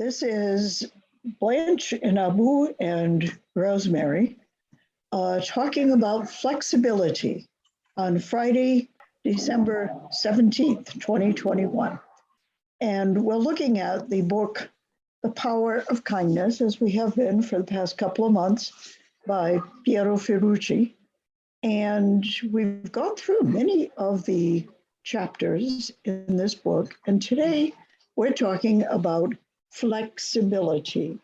This is Blanche and Abu and Rosemary talking about flexibility on Friday, December 17th, 2021. And we're looking at the book, The Power of Kindness, as we have been for the past couple of months, by Piero Ferrucci. And we've gone through many of the chapters in this book. And today we're talking about flexibility.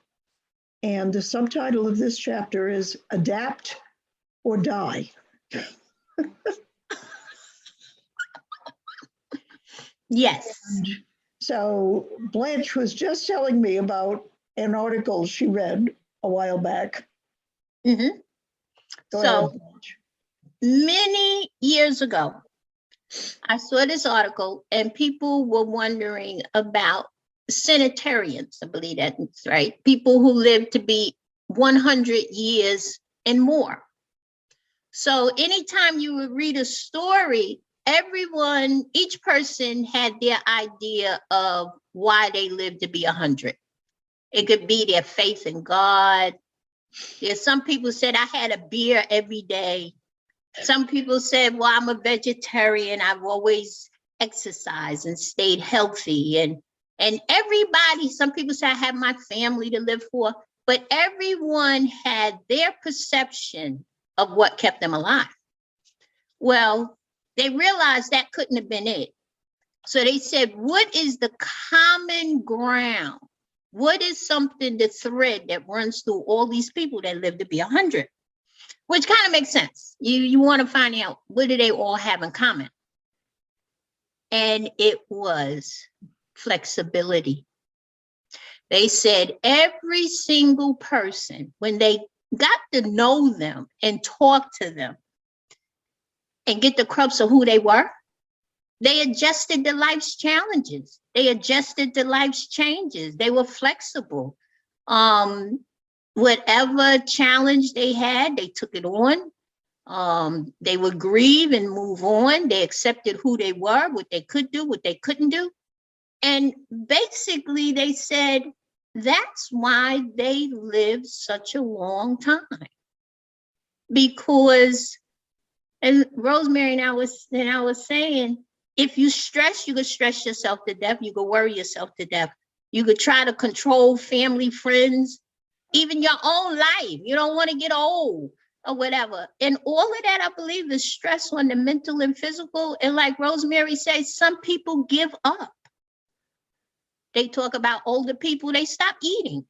And the subtitle of this chapter is Adapt or Die. Yes. And so Blanche was just telling me about an article she read a while back. Mm-hmm. So ahead, Blanche. Many years ago, I saw this article and people were wondering about centenarians, I believe that's right, people who live to be 100 years and more. So anytime you would read a story, each person had their idea of why they lived to be 100. It could be their faith in God. There's some people said, I had a beer every day. Some people said, well, I'm a vegetarian. I've always exercised and stayed healthy. And everybody, some people say I have my family to live for, but everyone had their perception of what kept them alive. Well, they realized that couldn't have been it. So they said, what is the common ground? What is something, the thread that runs through all these people that live to be 100? Which kind of makes sense. You want to find out, what do they all have in common? And it was flexibility. They said every single person, when they got to know them and talk to them and get the crux of who they were, they adjusted to life's challenges. They adjusted to life's changes. They were flexible. Whatever challenge they had, they took it on. They would grieve and move on. They accepted who they were, what they could do, what they couldn't do. And basically they said that's why they lived such a long time. Because, and Rosemary and I was saying, if you stress, you could stress yourself to death. You could worry yourself to death. You could try to control family, friends, even your own life. You don't want to get old or whatever. And all of that, I believe, is stress on the mental and physical. And like Rosemary says, some people give up. They talk about older people, they stop eating.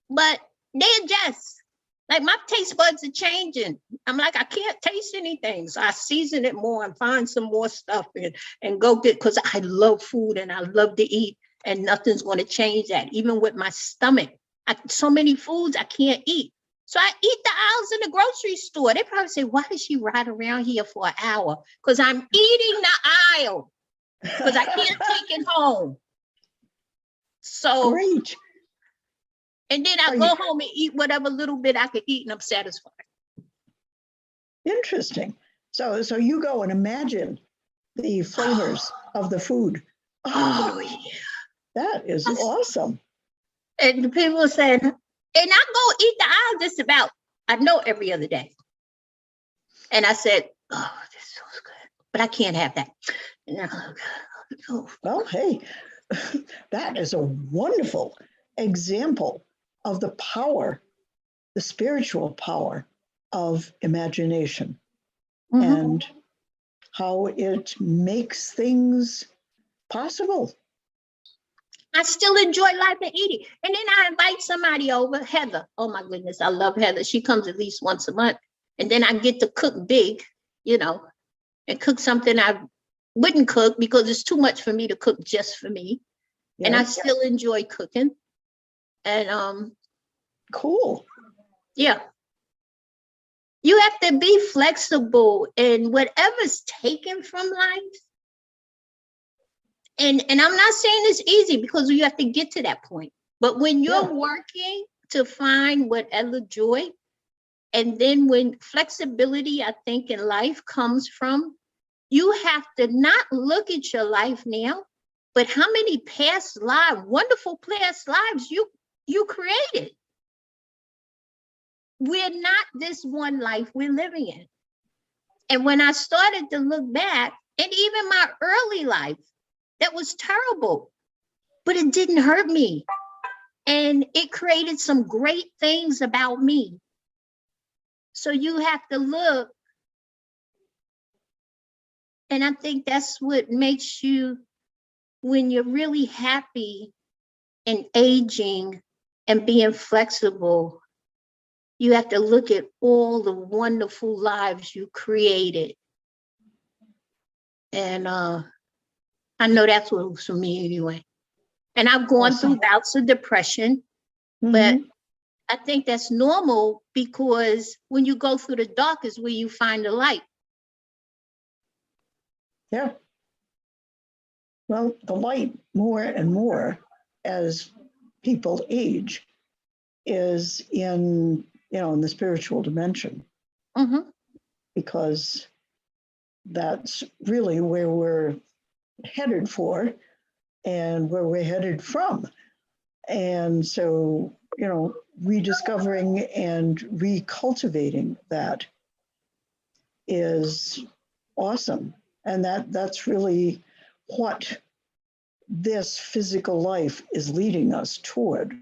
But they adjust. Like my taste buds are changing. I'm like, I can't taste anything. So I season it more and find some more stuff and go get, because I love food and I love to eat. And nothing's going to change that. Even with my stomach, so many foods I can't eat. So I eat the aisles in the grocery store. They probably say, why does she ride around here for an hour? Because I'm eating the aisle. Because I can't take it home. So, great. And then I go home and eat whatever little bit I could eat and I'm satisfied. Interesting. So you go and imagine the flavors of the food. Oh, yeah. That is awesome. And the people said, and I go eat the aisle just about, I know, every other day. And I said, oh, this feels good, but I can't have that. Well, hey, that is a wonderful example of the power, the spiritual power of imagination, and how it makes things possible. I still enjoy life and eating. And then I invite somebody over, Heather. Oh my goodness, I love Heather. She comes at least once a month. And then I get to cook big, and cook something I wouldn't cook because it's too much for me to cook just for me. Yes. And I still enjoy cooking. And cool. Yeah. You have to be flexible in whatever's taken from life. And I'm not saying it's easy because you have to get to that point. But when you're working to find whatever joy, and then when flexibility, I think, in life comes from, you have to not look at your life now, but how many past lives, wonderful past lives you created? We're not this one life we're living in. And when I started to look back, and even my early life, that was terrible, but it didn't hurt me. And it created some great things about me. So you have to look. And I think that's what makes you, when you're really happy and aging and being flexible, you have to look at all the wonderful lives you created. And I know that's what it was for me anyway. And I've gone through bouts of depression, but I think that's normal, because when you go through the dark is where you find the light. Yeah. Well, the light more and more as people age is in, in the spiritual dimension, because that's really where we're headed for and where we're headed from. And so, rediscovering and recultivating that is awesome. And that's really what this physical life is leading us toward.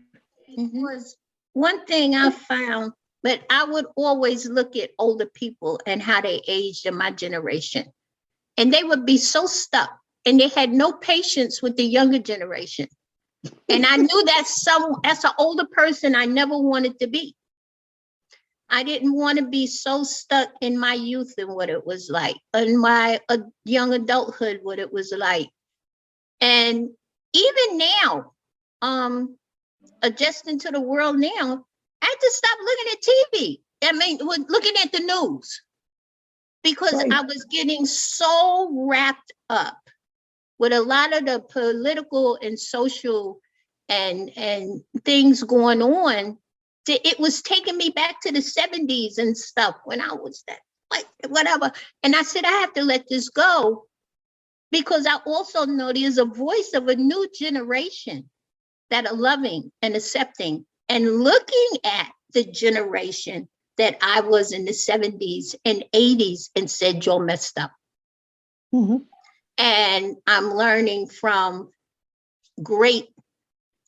Was one thing I found, but I would always look at older people and how they aged in my generation. And they would be so stuck, and they had no patience with the younger generation. And I knew that's an older person I never wanted to be. I didn't want to be so stuck in my youth and what it was like, in my young adulthood, what it was like. And even now, adjusting to the world now, I had to stop looking at TV. I mean, looking at the news, because I was getting so wrapped up with a lot of the political and social and things going on, that it was taking me back to the 70s and stuff when I was that, like, whatever. And I said, I have to let this go, because I also know there's a voice of a new generation that are loving and accepting and looking at the generation that I was in the 70s and 80s and said, you're messed up. And I'm learning from great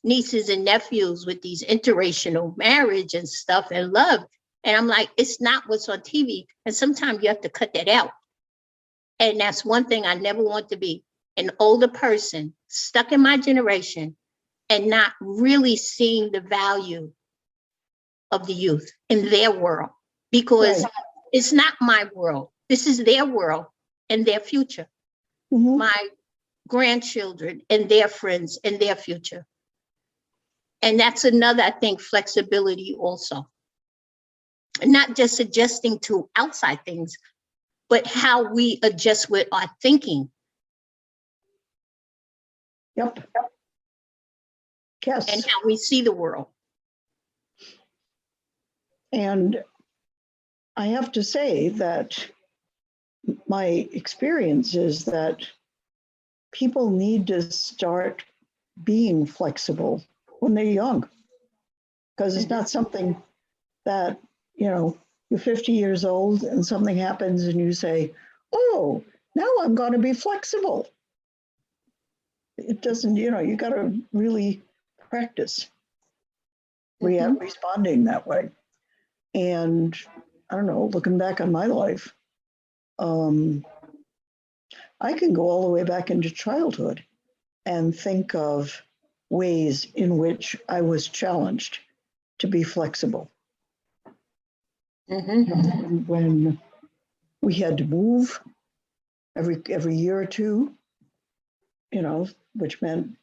nieces and nephews with these interracial marriage and stuff and love. And I'm like, it's not what's on TV. And sometimes you have to cut that out. And that's one thing I never want to be, an older person stuck in my generation and not really seeing the value of the youth in their world, because it's not my world. This is their world and their future. My grandchildren and their friends and their future. And that's another, I think, flexibility also. Not just adjusting to outside things, but how we adjust with our thinking. Yep. Yes. And how we see the world. And I have to say that my experience is that people need to start being flexible when they're young, because it's not something that, you're 50 years old and something happens and you say, oh, now I'm going to be flexible. It doesn't, you got to really practice responding that way. And I don't know, looking back on my life, I can go all the way back into childhood and think of ways in which I was challenged to be flexible. When we had to move every year or two, which meant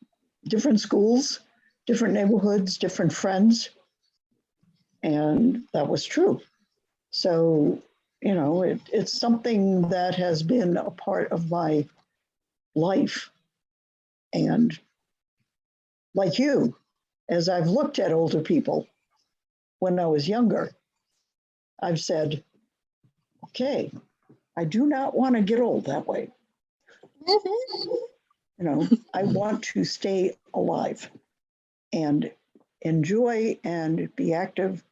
different schools, different neighborhoods, different friends. And that was true. So, it's something that has been a part of my life. And like you, as I've looked at older people when I was younger, I've said, okay, I do not want to get old that way. I want to stay alive and enjoy and be active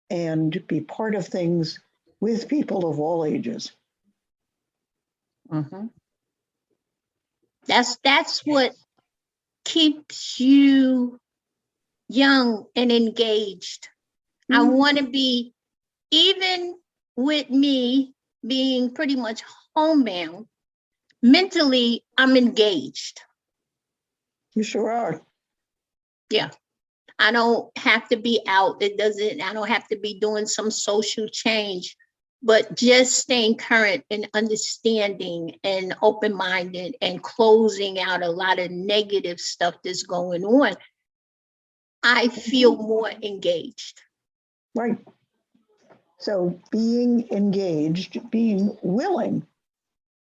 and be part of things with people of all ages. Mhm. That's what keeps you young and engaged. I want to be, even with me being pretty much homebound, mentally, I'm engaged. You sure are. Yeah. I don't have to be out. I don't have to be doing some social change, but just staying current and understanding and open-minded and closing out a lot of negative stuff that's going on. I feel more engaged. Right. So being engaged, being willing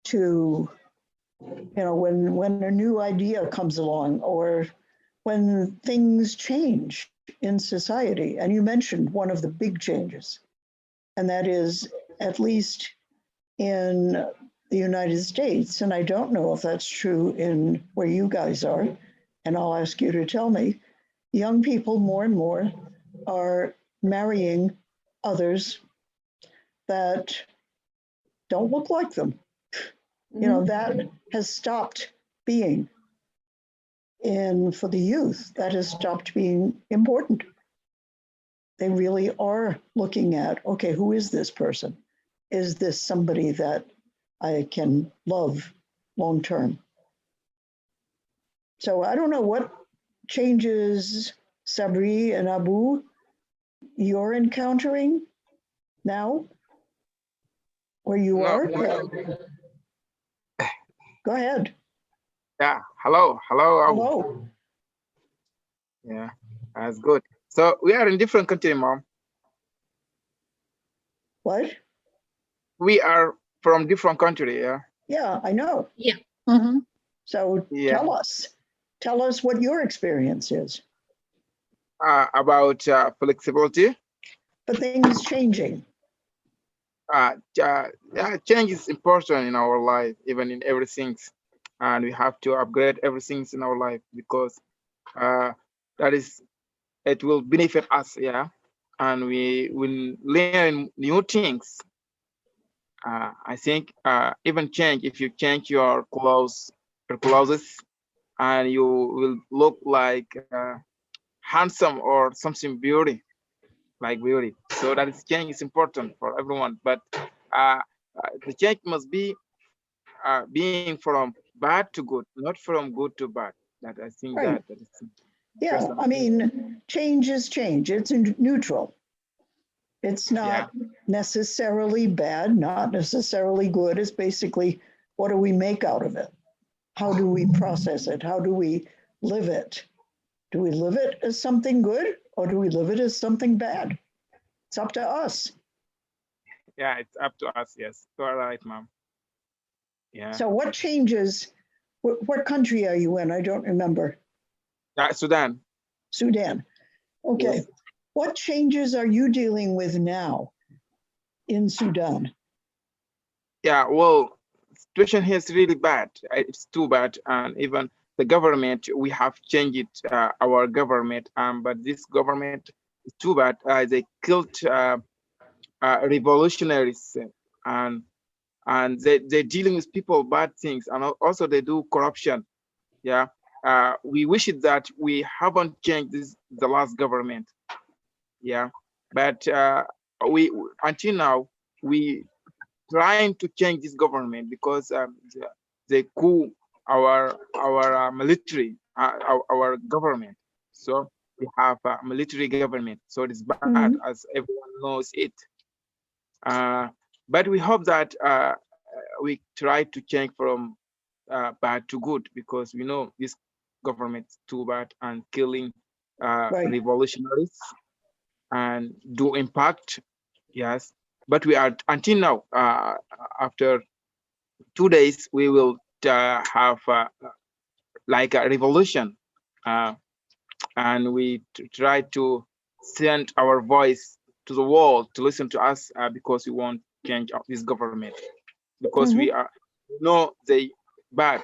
to, when a new idea comes along or when things change in society, and you mentioned one of the big changes, and that is, at least in the United States, and I don't know if that's true in where you guys are, and I'll ask you to tell me, young people more and more are marrying others that don't look like them. That has stopped being, and for the youth, that has stopped being important. They really are looking at, okay, who is this person? Is this somebody that I can love long term? So I don't know what changes, Sabri and Abu, you're encountering now where you are. Go ahead. Yeah. Hello. Abu. Hello. Yeah, that's good. So we are in different country, Mom. What? We are from different country. Yeah. Yeah, I know. Yeah. Mm-hmm. So Yeah. tell us what your experience is. About flexibility. But things changing. Change is important in our life, even in everything, and we have to upgrade everything in our life because it will benefit us. Yeah, and we will learn new things. I think even change, if you change your clothes, and you will look like handsome or something beauty, like beauty. So that is change is important for everyone. But the change must be being from bad to good, not from good to bad. That I think Right. that is. Yeah, I mean, change is change. It's neutral. It's not necessarily bad, not necessarily good. It's basically, what do we make out of it? How do we process it? How do we live it? Do we live it as something good or do we live it as something bad? It's up to us. Yeah, it's up to us. Yes, you are right, Mom. Yeah. So what changes? What country are you in? I don't remember. Sudan. Sudan. Okay. Yes. What changes are you dealing with now in Sudan? Yeah, well, situation here is really bad. It's too bad, and even the government, we have changed our government, but this government is too bad. They killed revolutionaries, and they're dealing with people bad things, and also they do corruption. Yeah, we wish it that we haven't changed the last government. Yeah, but we until now we trying to change this government because they coup our military, our government. So we have a military government. So it's bad, as everyone knows it. But we hope that we try to change from bad to good, because we know this government is too bad and killing revolutionaries and do impact. Yes, but we are until now. After 2 days, we will have like a revolution, and we try to send our voice to the world to listen to us, because we want change of this government, because we are know they bad,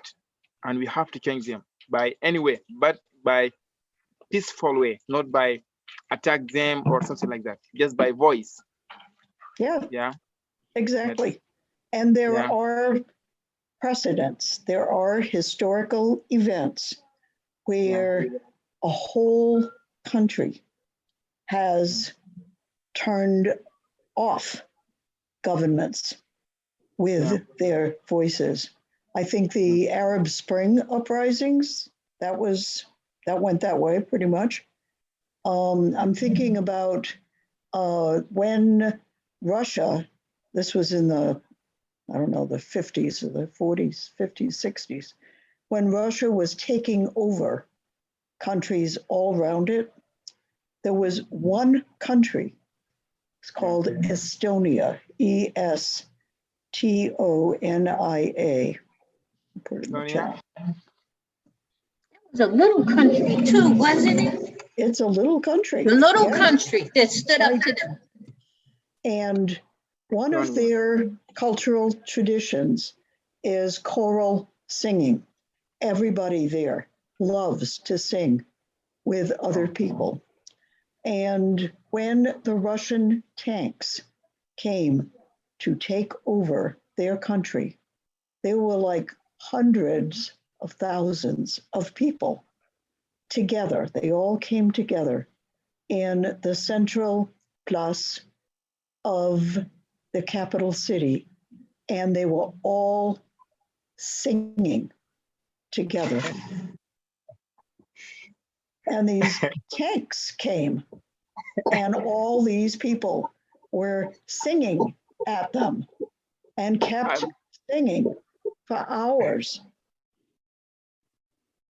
and we have to change them by any way, but by peaceful way, not by attack them or something like that, just by voice. Yeah, exactly. And there are precedents, there are historical events where a whole country has turned off governments with their voices. I think the Arab Spring uprisings, that went that way pretty much. I'm thinking about when Russia, this was in the, I don't know, the 50s or the 40s, 50s, 60s, when Russia was taking over countries all around it, there was one country, it's called Estonia, Estonia. Put it in the chat. It was a little country too, wasn't it? It's a little country. A little country that stood up to them. And one of their cultural traditions is choral singing. Everybody there loves to sing with other people. And when the Russian tanks came to take over their country, there were like hundreds of thousands of people together. They all came together in the central place of the capital city, and they were all singing together. And these tanks came, and all these people were singing at them and kept singing for hours.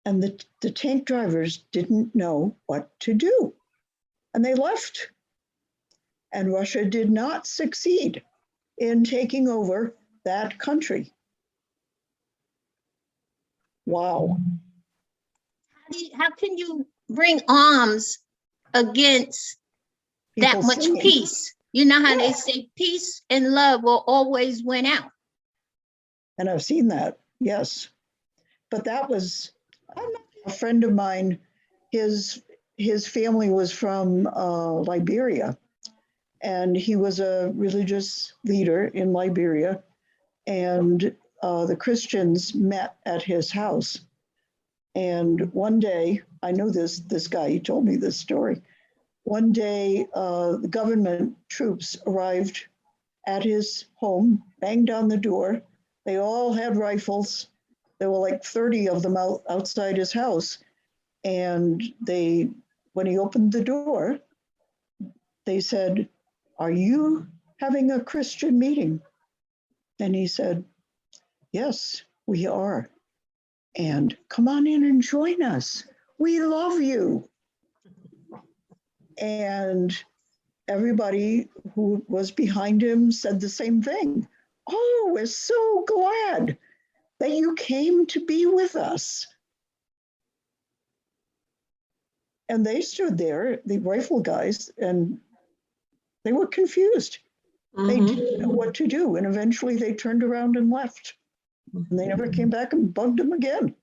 And the tank drivers didn't know what to do, and they left. And Russia did not succeed in taking over that country. Wow. How can you bring arms against that much peace? You know how they say peace and love will always win out. And I've seen that, yes. But that was a friend of mine, his family was from Liberia, and he was a religious leader in Liberia, and the Christians met at his house. And one day, I know this guy, he told me this story. One day, the government troops arrived at his home, banged on the door. They all had rifles. There were like 30 of them outside his house. And when he opened the door, they said, "Are you having a Christian meeting?" And he said, "Yes, we are. And come on in and join us. We love you." And everybody who was behind him said the same thing. "Oh, we're so glad that you came to be with us." And they stood there, the rifle guys, and they were confused. They didn't know what to do. And eventually they turned around and left. And they never came back and bugged him again.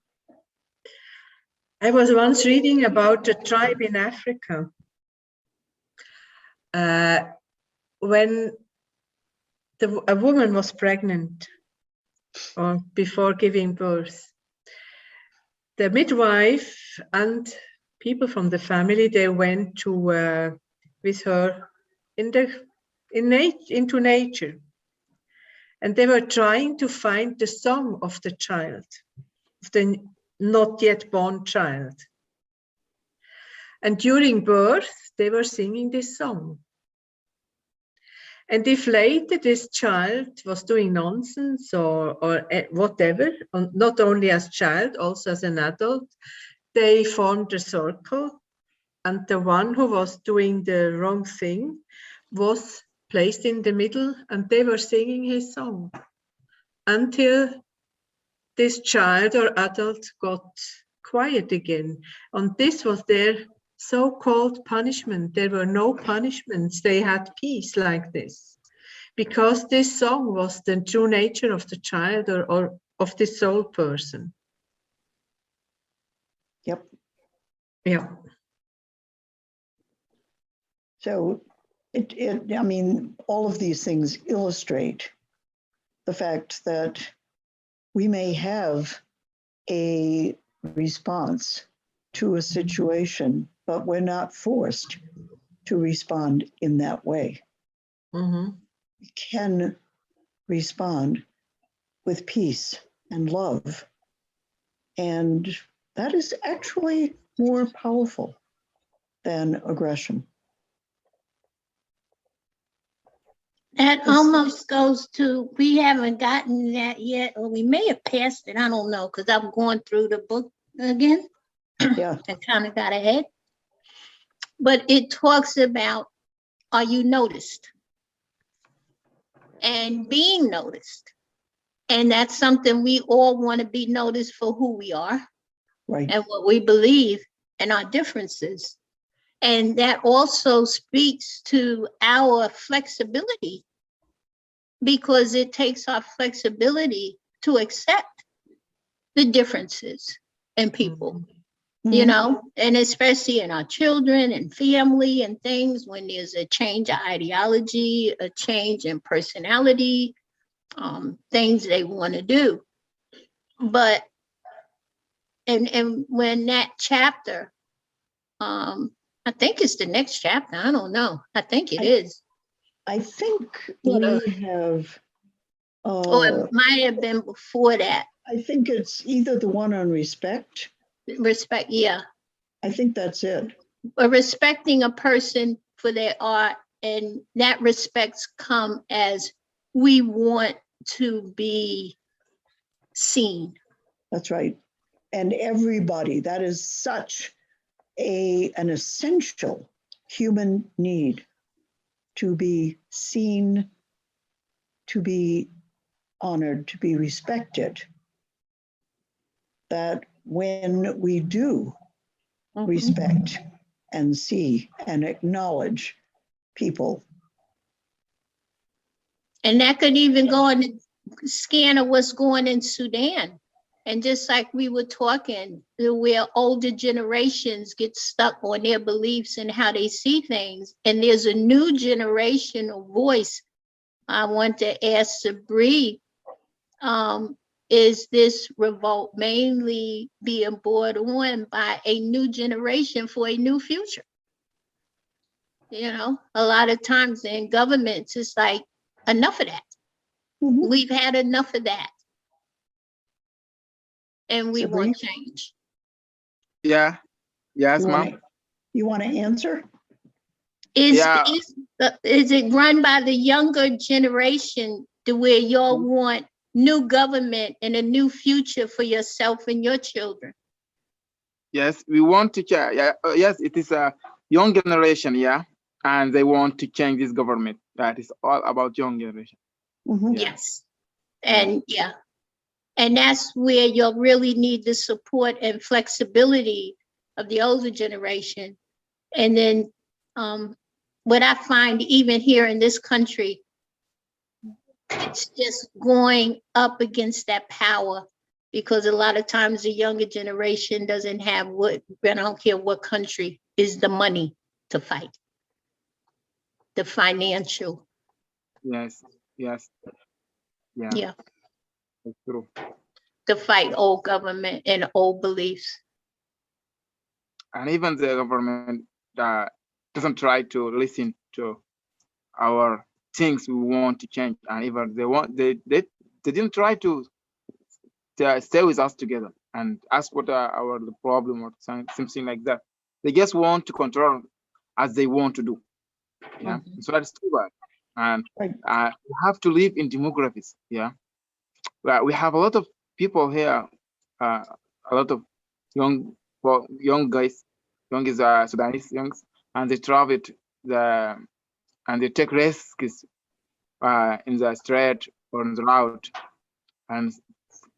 I was once reading about a tribe in Africa. When a woman was pregnant or before giving birth, the midwife and people from the family, they went to with her into nature, and they were trying to find the song of the child, of the not yet born child. And during birth, they were singing this song. And if later this child was doing nonsense or whatever, not only as child, also as an adult, they formed a circle, and the one who was doing the wrong thing was placed in the middle, and they were singing his song until this child or adult got quiet again. And this was their so-called punishment. There were no punishments. They had peace like this, because this song was the true nature of the child or of the soul person. Yep. Yeah. So I mean, all of these things illustrate the fact that we may have a response to a situation, but we're not forced to respond in that way. Mm-hmm. We can respond with peace and love. And that is actually more powerful than aggression. That almost goes to, we haven't gotten that yet, or we may have passed it. I don't know, because I'm going through the book again. Yeah. I kind of got ahead. But it talks about, are you noticed? And being noticed. And that's something we all want to be noticed for who we are, Right. and what we believe and our differences. And that also speaks to our flexibility, because it takes our flexibility to accept the differences in people, you know, and especially in our children and family and things, when there's a change of ideology, a change in personality, things they want to do. But, and when that chapter, I think it's the next chapter. I don't know. I think it is. I think Yeah. we have, Or it might have been before that. I think it's either the one on respect. Respect, yeah. I think that's it. But respecting a person for their art, and that respects come as we want to be seen. That's right. And everybody, that is such an essential human need, to be seen, to be honored, to be respected. That when we do respect and see and acknowledge people. And that could even go in the scan of what's going in Sudan. And just like we were talking, where older generations get stuck on their beliefs and how they see things, and there's a new generation of voice. I want to ask Sabri, is this revolt mainly being brought on by a new generation for a new future? You know, a lot of times in governments, it's like, enough of that. We've had enough of that. And we want change. Yeah. Yes, ma'am. You want to answer? Is it run by the younger generation to where y'all want new government and a new future for yourself and your children? Yes, we want to change. Yeah, yes, it is a young generation, yeah, and they want to change this government. That is all about young generation. Yes, and and that's where you'll really need the support and flexibility of the older generation. And then what I find even here in this country, it's just going up against that power, because a lot of times the younger generation doesn't have what, I don't care what country, is the money to fight, the financial. Yes. Yeah. That's true. To fight old government and old beliefs. And even the government doesn't try to listen to our things we want to change, and even they didn't try to stay with us together and ask what our the problem or something like that. They just want to control as they want to do. Yeah, so that's too bad. And we have to live in demographies. Yeah, we have a lot of people here, a lot of young guys, Sudanese youngs, and they travel and they take risks in the street or on the road, and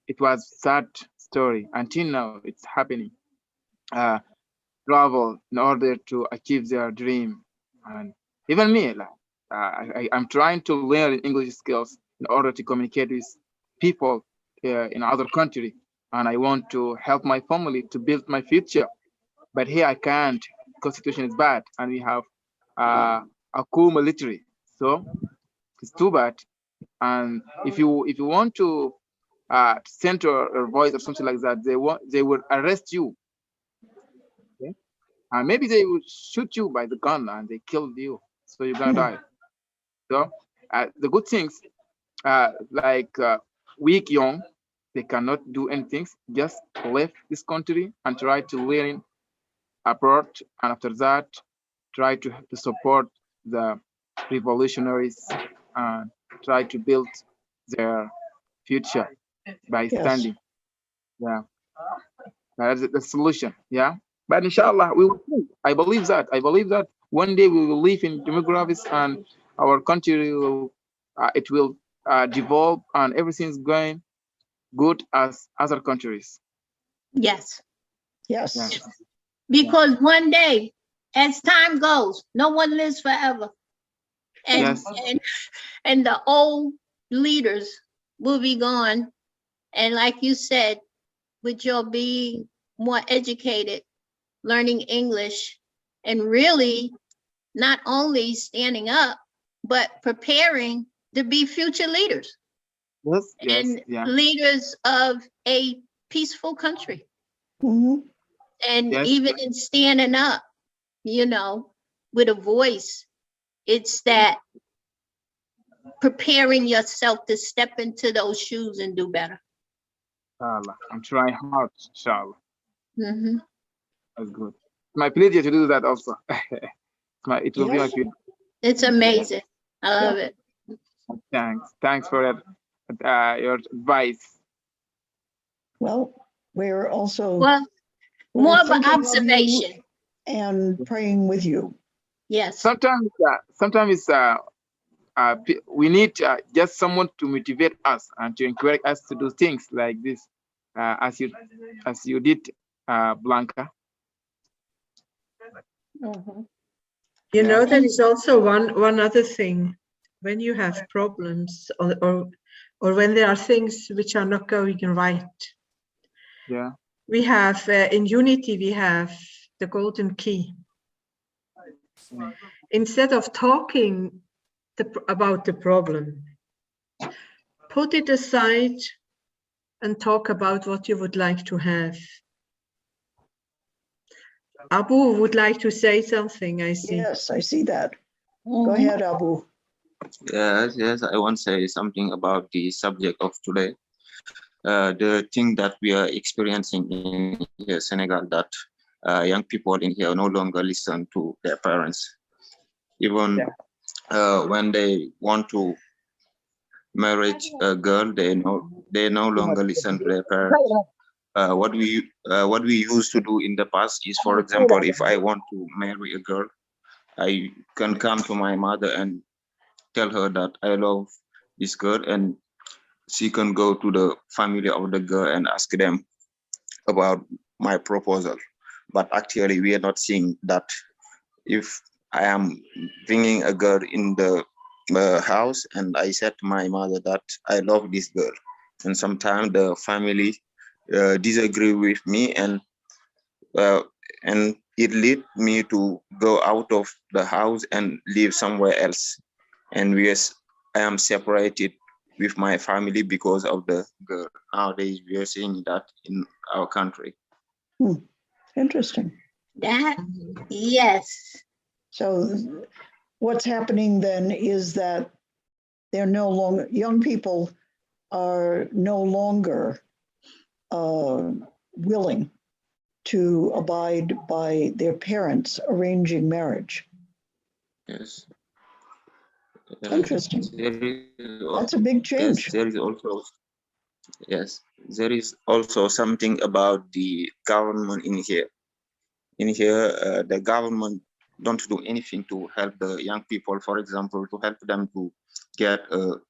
it was sad story. Until now, it's happening. Travel in order to achieve their dream, and even me, like I'm trying to learn English skills in order to communicate with people in other country, and I want to help my family to build my future. But here I can't because situation is bad, and we have a coup military. So it's too bad. And if you want to send a voice or something like that, they will arrest you. Okay? And maybe they will shoot you by the gun and they killed you, so you're gonna die. So the good things, like weak young, they cannot do anything. Just leave this country and try to learn abroad, and after that, try to support the revolutionaries and try to build their future by standing. Yeah, that's the solution. Yeah, but inshallah, we will see. I believe that. I believe that one day we will live in demographics and our country will, it will develop and everything's going good as other countries. Yes. Yes. Yeah. Because one day, as time goes, no one lives forever. And, Yes. and the old leaders will be gone. And like you said, with your being more educated, learning English, and really not only standing up, but preparing to be future leaders Yes. Yes. and Yeah. leaders of a peaceful country. Mhm. And Yes. even in standing up, you know, with a voice, it's that preparing yourself to step into those shoes and do better. Inshallah. I'm trying hard, inshallah. Mm-hmm. That's good. My pleasure to do that also. It will be my Yes. pleasure. It's amazing. I love it. Thanks for that, your advice. Well, we're also Well, we're more of an thinking of you observation. and praying with you. Yes. Sometimes we need just someone to motivate us and to encourage us to do things like this, as you did, Blanca. Mhm. You Yeah. know, there is also one other thing. When you have problems or when there are things which are not going right, Yeah. we have in unity we have the golden key. Instead of talking about the problem, put it aside and talk about what you would like to have. Abu would like to say something, I see. Yes, I see that. Mhm. Go ahead, Abu. Yes, I want to say something about the subject of today. The thing that we are experiencing in here, Senegal, that young people in here no longer listen to their parents. Even when they want to marry a girl, they no longer listen to their parents. What we used to do in the past is, for example, if I want to marry a girl, I can come to my mother and tell her that I love this girl, and she can go to the family of the girl and ask them about my proposal. But actually, we are not seeing that. If I am bringing a girl in the house and I said to my mother that I love this girl, and sometimes the family disagree with me, and it led me to go out of the house and live somewhere else. And I am separated with my family because of the girl. Nowadays, we are seeing that in our country. Interesting. That, yes. So what's happening then is that they're no longer, young people are no longer willing to abide by their parents arranging marriage. Yes. Interesting. That's a big change. Yes, there is also something about the government in here. In here, the government don't do anything to help the young people, for example, to help them to get a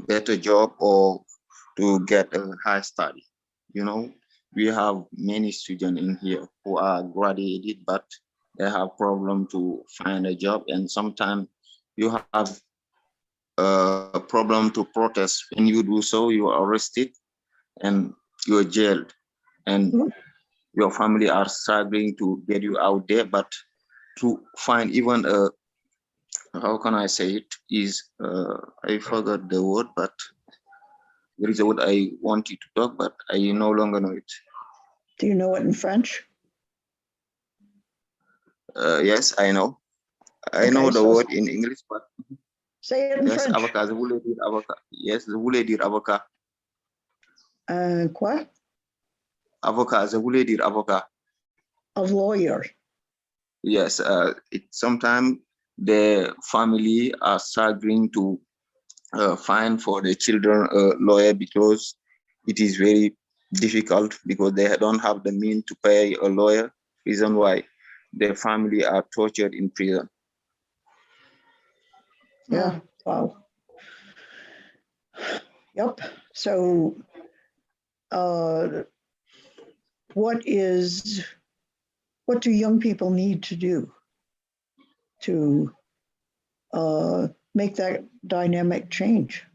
better job or to get a high study. You know, we have many students in here who are graduated, but they have problem to find a job, and sometimes you have a problem to protest. When you do so, you are arrested, and you're jailed, and your family are struggling to get you out there, but to find even a, how can I say it, is, I forgot the word, but there is a word I wanted to talk, but I no longer know it. Do you know it in French? Yes, I know. I Okay, know the so word in English, but say it in yes, French. avocat, je voulais dire avocat. Yes, je voulais dire avocat. Quoi? Avocat, je voulais dire avocat. A lawyer. Yes, sometimes the family are struggling to find for the children a lawyer because it is very difficult because they don't have the means to pay a lawyer. Reason why their family are tortured in prison. Yeah. Wow. Yep. So, what do young people need to do to make that dynamic change?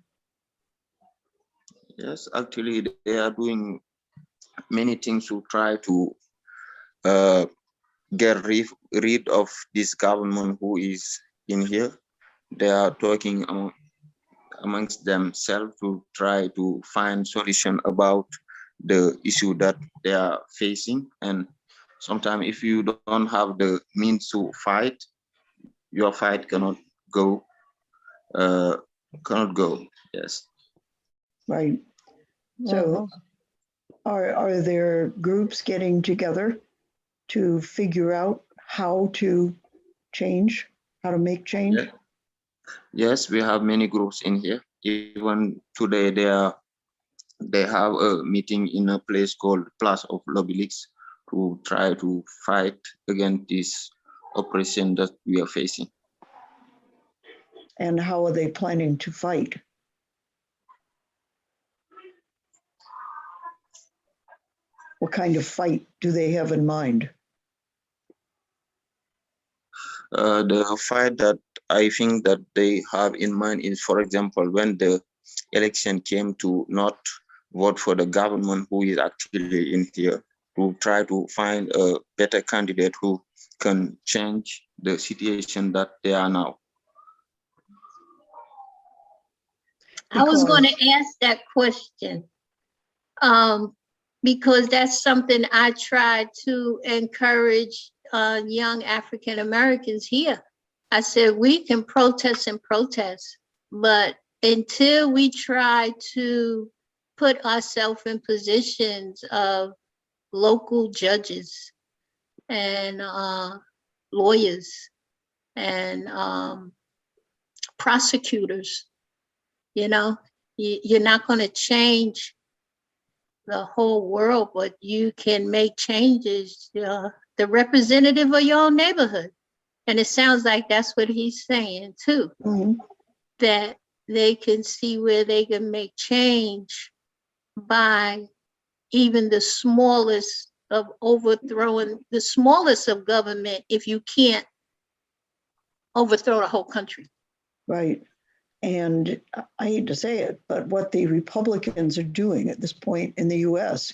Yes, actually, they are doing many things to try to get rid of this government who is in here. They are talking amongst themselves to try to find solution about the issue that they are facing. And sometimes if you don't have the means to fight, your fight cannot go. Yes. Right. So, are there groups getting together to figure out how to change, how to make change? Yeah. Yes, we have many groups in here. Even today, they have a meeting in a place called Place of Lobilix to try to fight against this oppression that we are facing. And how are they planning to fight? What kind of fight do they have in mind? The fight that I think that they have in mind is, for example, when the election came to not vote for the government who is actually in here, to try to find a better candidate who can change the situation that they are now. I was going to ask that question because that's something I try to encourage young African Americans here. I said, we can protest and protest, but until we try to put ourselves in positions of local judges and lawyers and prosecutors, you know, you're not going to change the whole world, but you can make changes, the representative of your own neighborhood. And it sounds like that's what he's saying too, that they can see where they can make change by even the smallest of overthrowing the smallest of government if you can't overthrow the whole country. Right. And I hate to say it, but what the Republicans are doing at this point in the US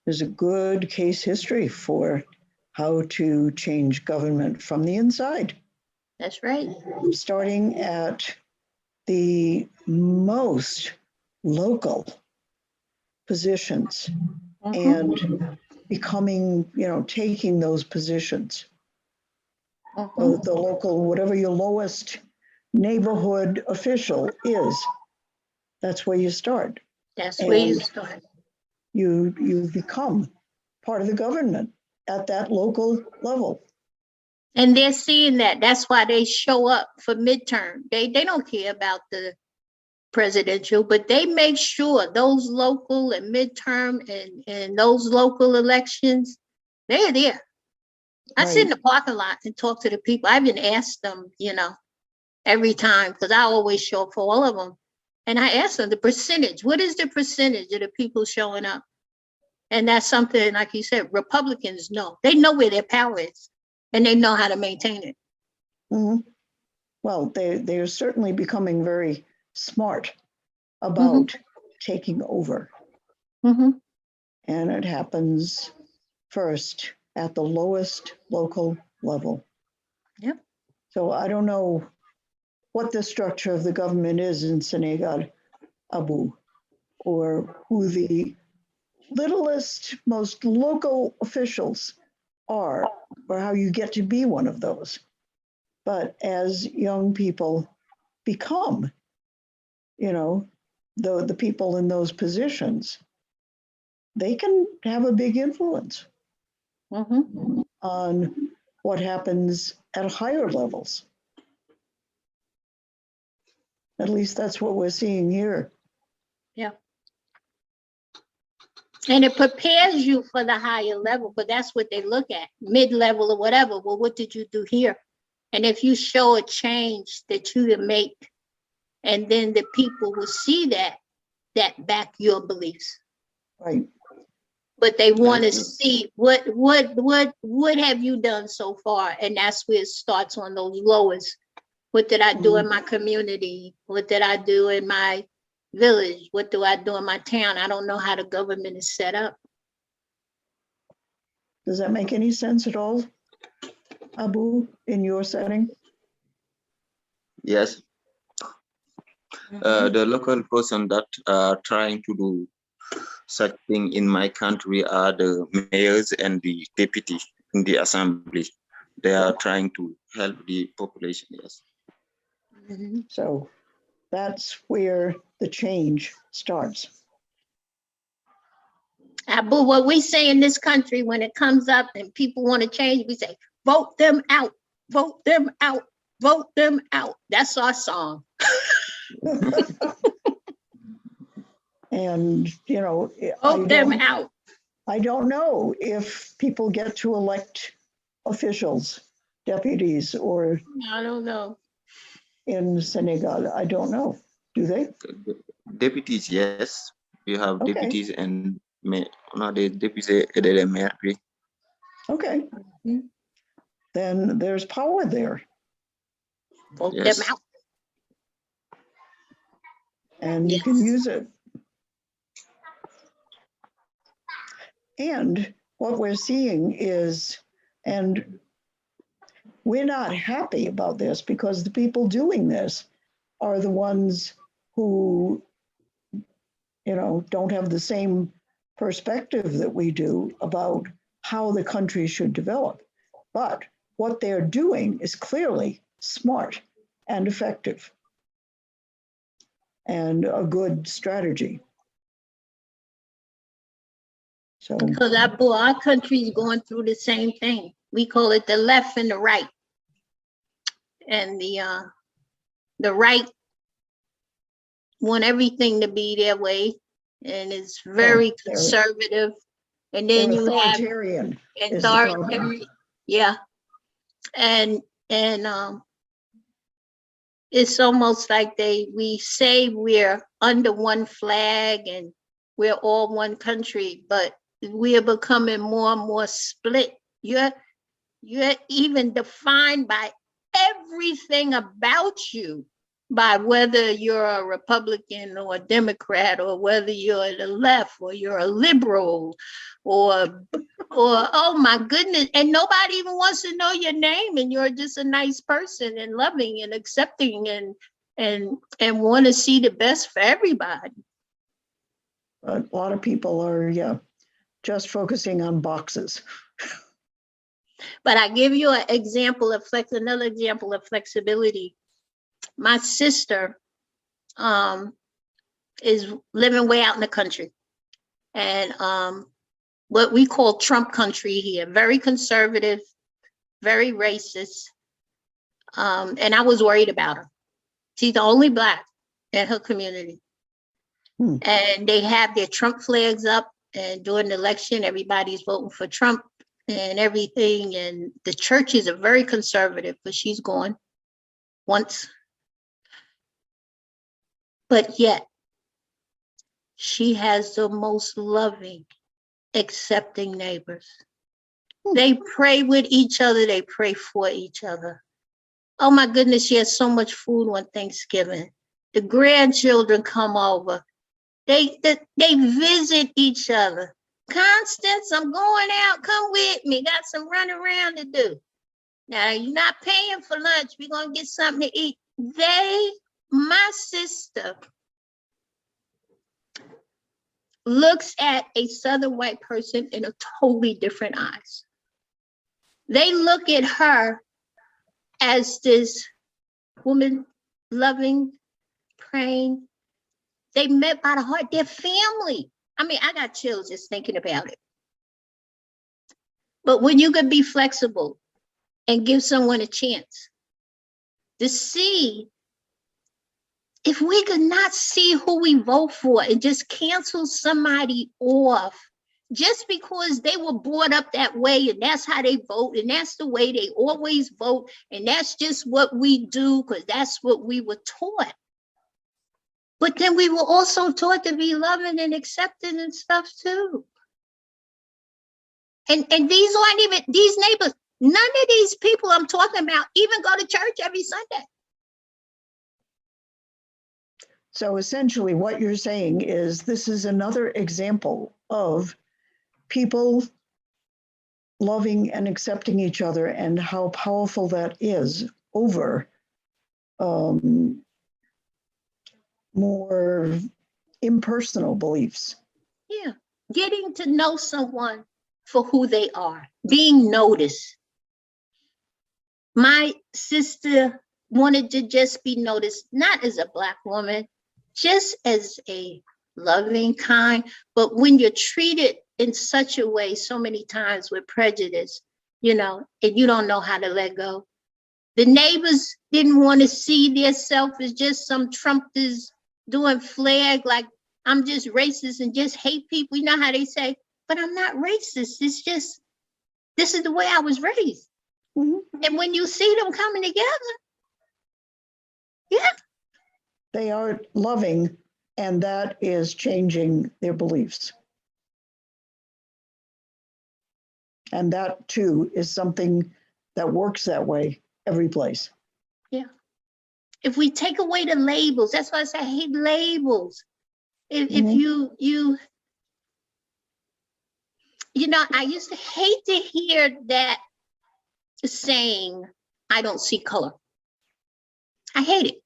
is a good case history for how to change government from the inside. That's right. Starting at the most local positions and becoming, taking those positions. The local, whatever your lowest neighborhood official is, that's where you start. That's where you start. You become part of the government at that local level. And they're seeing that. That's why they show up for midterm. They don't care about the presidential, but they make sure those local and midterm and those local elections, they're there. I sit in the parking lot and talk to the people. I even asked them, every time, because I always show up for all of them. And I asked them the percentage. What is the percentage of the people showing up? And that's something, like you said, Republicans know. They know where their power is, and they know how to maintain it. Well, they're certainly becoming very smart about taking over. And it happens first at the lowest local level. Yep. So I don't know what the structure of the government is in Senegal, Abu, or who the littlest, most local officials are, or how you get to be one of those. But as young people become, the people in those positions, they can have a big influence on what happens at higher levels. At least that's what we're seeing here. Yeah. And it prepares you for the higher level, but that's what they look at, mid-level or whatever. Well, what did you do here? And if you show a change that you can make, and then the people will see that back your beliefs. Right. But they want to see what have you done so far? And that's where it starts on those lowest. What did I do in my community? What did I do in my village? What do I do in my town? I don't know how the government is set up. Does that make any sense at all, Abu, in your setting? Yes. The local person that are trying to do such thing in my country are the mayors and the deputy in the assembly. They are trying to help the population, yes. So that's where the change starts. But what we say in this country, when it comes up and people want to change, we say, vote them out, vote them out, vote them out. That's our song. And, vote them out. I don't know if people get to elect officials, deputies, or I don't know. in Senegal. I don't know. Do they? Deputies, yes. We have Okay. deputies and the deputies and the mayor. Okay. Then there's power there. Vote Yes. them out. And you can use it. And what we're seeing is, and we're not happy about this because the people doing this are the ones who, don't have the same perspective that we do about how the country should develop. But what they're doing is clearly smart and effective and a good strategy. So, Because our country is going through the same thing. We call it the left and the right. And the right want everything to be their way, and it's very conservative. And then you have authoritarian. Yeah. And it's almost like we say we're under one flag and we're all one country, but we are becoming more and more split. You're even defined by everything about you, by whether you're a Republican or a Democrat, or whether you're the left or you're a liberal, or oh my goodness, and nobody even wants to know your name, and you're just a nice person and loving and accepting and want to see the best for everybody. A lot of people are, just focusing on boxes. But I give you another example of flexibility. My sister is living way out in the country, and what we call Trump country here, very conservative, very racist. And I was worried about her. She's the only Black in her community. And they have their Trump flags up, and during the election, everybody's voting for Trump and everything. And the churches are very conservative, but she's gone once. But yet, she has the most loving, accepting neighbors. They pray with each other. They pray for each other. Oh my goodness, she has so much food on Thanksgiving. The grandchildren come over. They visit each other. Constance, I'm going out. Come with me. Got some running around to do. Now, you're not paying for lunch. We're going to get something to eat. My sister looks at a Southern white person in a totally different eyes. They look at her as this woman, loving, praying. They met by the heart. They're family. I mean, I got chills just thinking about it. But when you could be flexible and give someone a chance to see, if we could not see who we vote for and just cancel somebody off just because they were brought up that way and that's how they vote and that's the way they always vote and that's just what we do because that's what we were taught. But then we were also taught to be loving and accepting and stuff too. And these aren't even, these neighbors, none of these people I'm talking about even go to church every Sunday. So essentially what you're saying is this is another example of people loving and accepting each other and how powerful that is over more impersonal beliefs. Yeah, getting to know someone for who they are, being noticed. My sister wanted to just be noticed, not as a Black woman, just as a loving, kind, but when you're treated in such a way so many times with prejudice, you know, and you don't know how to let go. The neighbors didn't want to see themselves as just some Trumpers doing flag like I'm just racist and just hate people. You know how they say, but I'm not racist. It's just, this is the way I was raised. Mm-hmm. And when you see them coming together, yeah. They are loving, and that is changing their beliefs. And that too is something that works that way every place. Yeah. If we take away the labels, that's why I say I hate labels. If you know, I used to hate to hear that saying, I don't see color. I hate it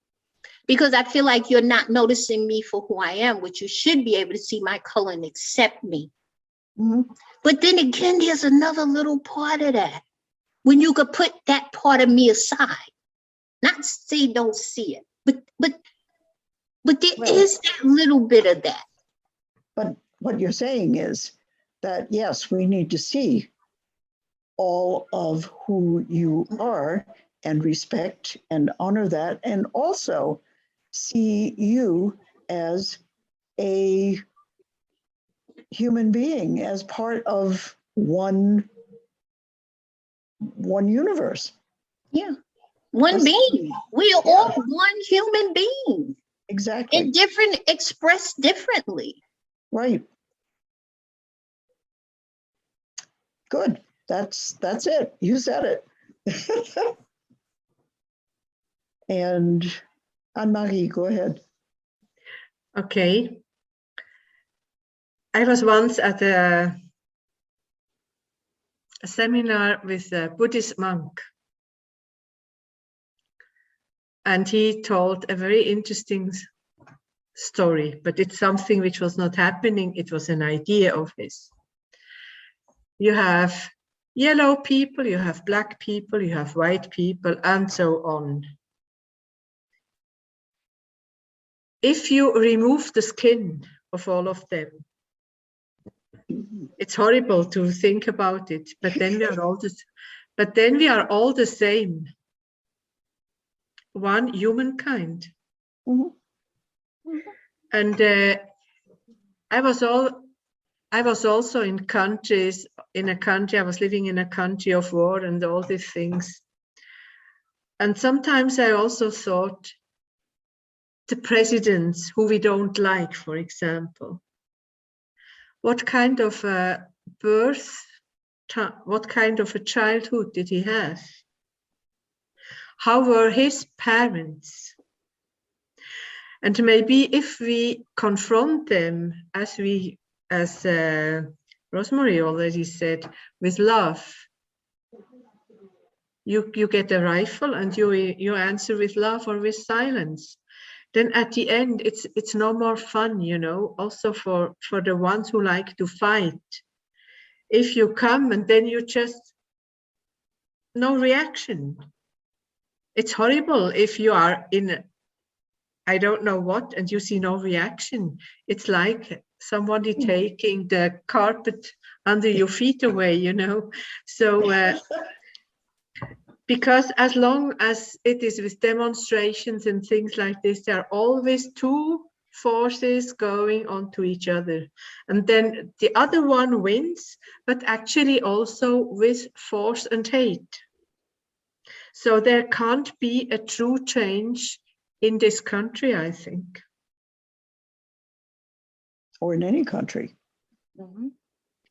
because I feel like you're not noticing me for who I am, which you should be able to see my color and accept me. Mm-hmm. But then again, there's another little part of that. When you could put that part of me aside, not say don't see it, but there is that little bit of that. But what you're saying is that, yes, we need to see all of who you are and respect and honor that, and also see you as a human being, as part of one universe. Yeah, one being. We are all one human being. Exactly. And different, expressed differently. Right. Good. That's it. You said it. And Anne-Marie, go ahead. Okay. I was once at a seminar with a Buddhist monk. And he told a very interesting story, but it's something which was not happening. It was an idea of his. You have yellow people, you have black people, you have white people, and so on. If you remove the skin of all of them, it's horrible to think about it, but then we are all the same. One humankind. Mm-hmm. And I was also in a country, I was living in a country of war and all these things. And sometimes I also thought the presidents who we don't like, for example, what kind of a what kind of a childhood did he have? How were his parents? And maybe if we confront them as Rosemary already said, with love. You get a rifle and you answer with love or with silence. Then at the end, it's no more fun, you know, also for the ones who like to fight. If you come and then you just, no reaction. It's horrible if you are in, I don't know what, and you see no reaction. It's like somebody taking the carpet under your feet away, you know. So, because as long as it is with demonstrations and things like this, there are always two forces going onto each other. And then the other one wins, but actually also with force and hate. So there can't be a true change in this country, I think. Or in any country. Mm-hmm.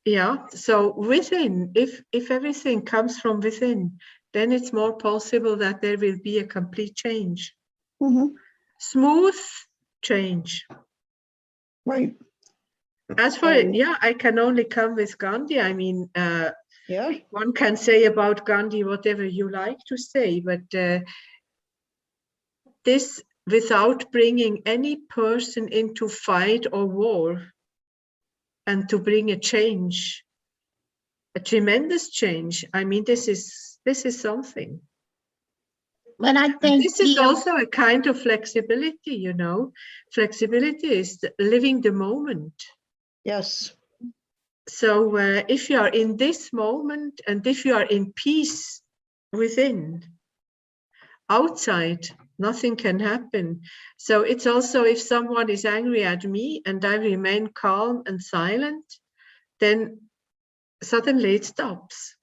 Yeah, so within, if everything comes from within, then it's more possible that there will be a complete change. Mm-hmm. Smooth change. Right. As for, yeah, I can only come with Gandhi. I mean, yeah, one can say about Gandhi whatever you like to say, but this without bringing any person into fight or war, and to bring a change, a tremendous change. I mean, this is something. But I think this is also a kind of flexibility, you know. Flexibility is living the moment. Yes. So if you are in this moment and if you are in peace within, outside, nothing can happen. So it's also if someone is angry at me and I remain calm and silent, then suddenly it stops.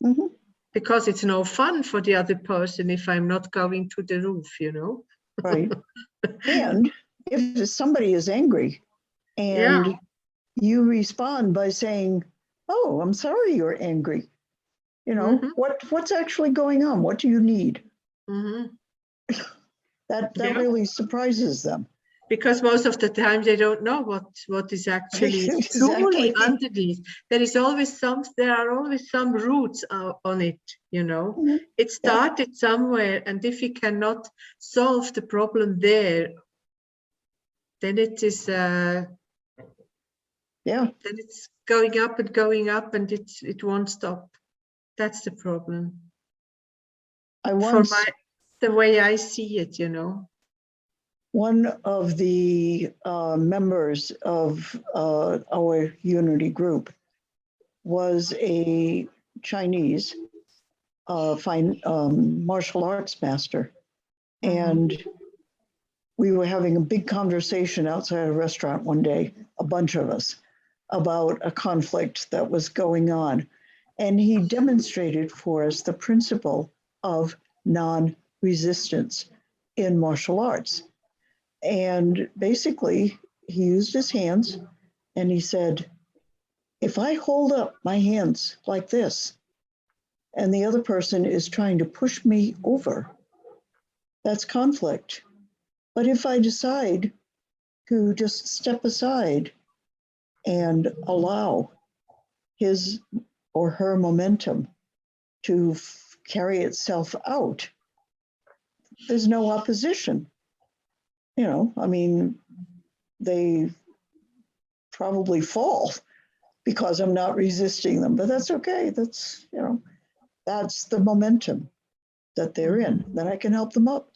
Mm-hmm. Because it's no fun for the other person if I'm not going to the roof, you know. Right. And if somebody is angry and you respond by saying, oh, I'm sorry you're angry. You know, what's actually going on? What do you need? That really surprises them. Because most of the time they don't know what is actually truly underneath. There are always some roots on it, you know. Mm-hmm. It started somewhere, and if you cannot solve the problem there, then it is then it's going up and it won't stop. That's the problem. The way I see it, you know. One of the members of our unity group was a Chinese fine martial arts master. And we were having a big conversation outside a restaurant one day, a bunch of us, about a conflict that was going on. And he demonstrated for us the principle of non-resistance in martial arts. And basically, he used his hands and he said, if I hold up my hands like this, and the other person is trying to push me over, that's conflict. But if I decide to just step aside and allow his or her momentum to carry itself out, there's no opposition. You know, I mean, they probably fall because I'm not resisting them, but that's okay. That's, you know, that's the momentum that they're in. Then I can help them up.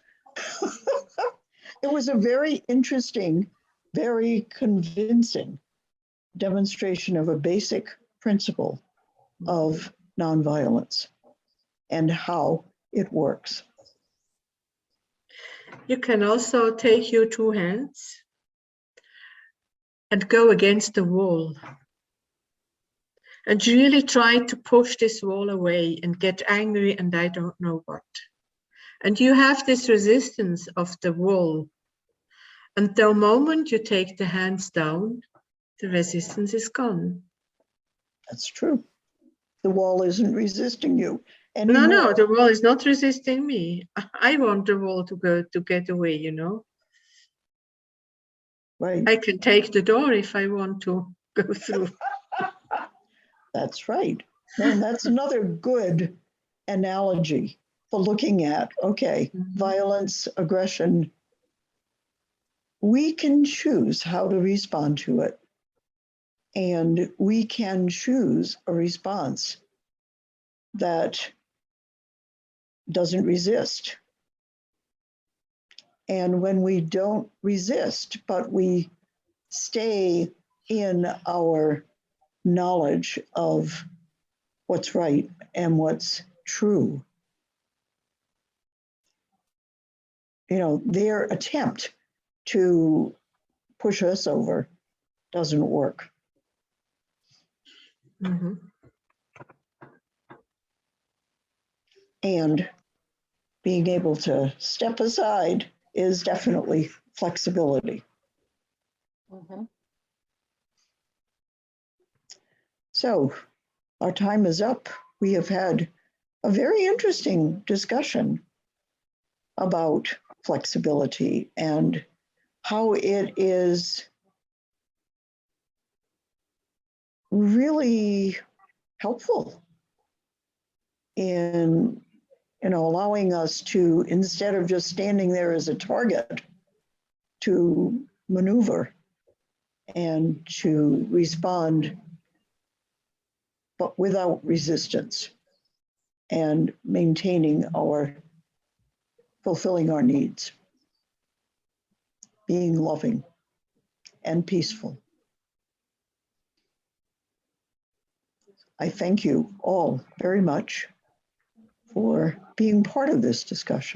It was a very interesting, very convincing demonstration of a basic principle of nonviolence and how it works. You can also take your two hands and go against the wall and really try to push this wall away and get angry and I don't know what. And you have this resistance of the wall. And the moment you take the hands down, the resistance is gone. That's true. The wall isn't resisting you anymore. No, the wall is not resisting me. I want the wall to get away, you know. Right. I can take the door if I want to go through. That's right. And that's another good analogy for looking at, okay, violence, aggression. We can choose how to respond to it. And we can choose a response that doesn't resist. And when we don't resist, but we stay in our knowledge of what's right and what's true, you know, their attempt to push us over doesn't work. Mm-hmm. And being able to step aside is definitely flexibility. So our time is up. We have had a very interesting discussion about flexibility and how it is really helpful in, you know, allowing us to, instead of just standing there as a target, to maneuver and to respond, but without resistance, and maintaining our, fulfilling our needs, being loving and peaceful. I thank you all very much for being part of this discussion.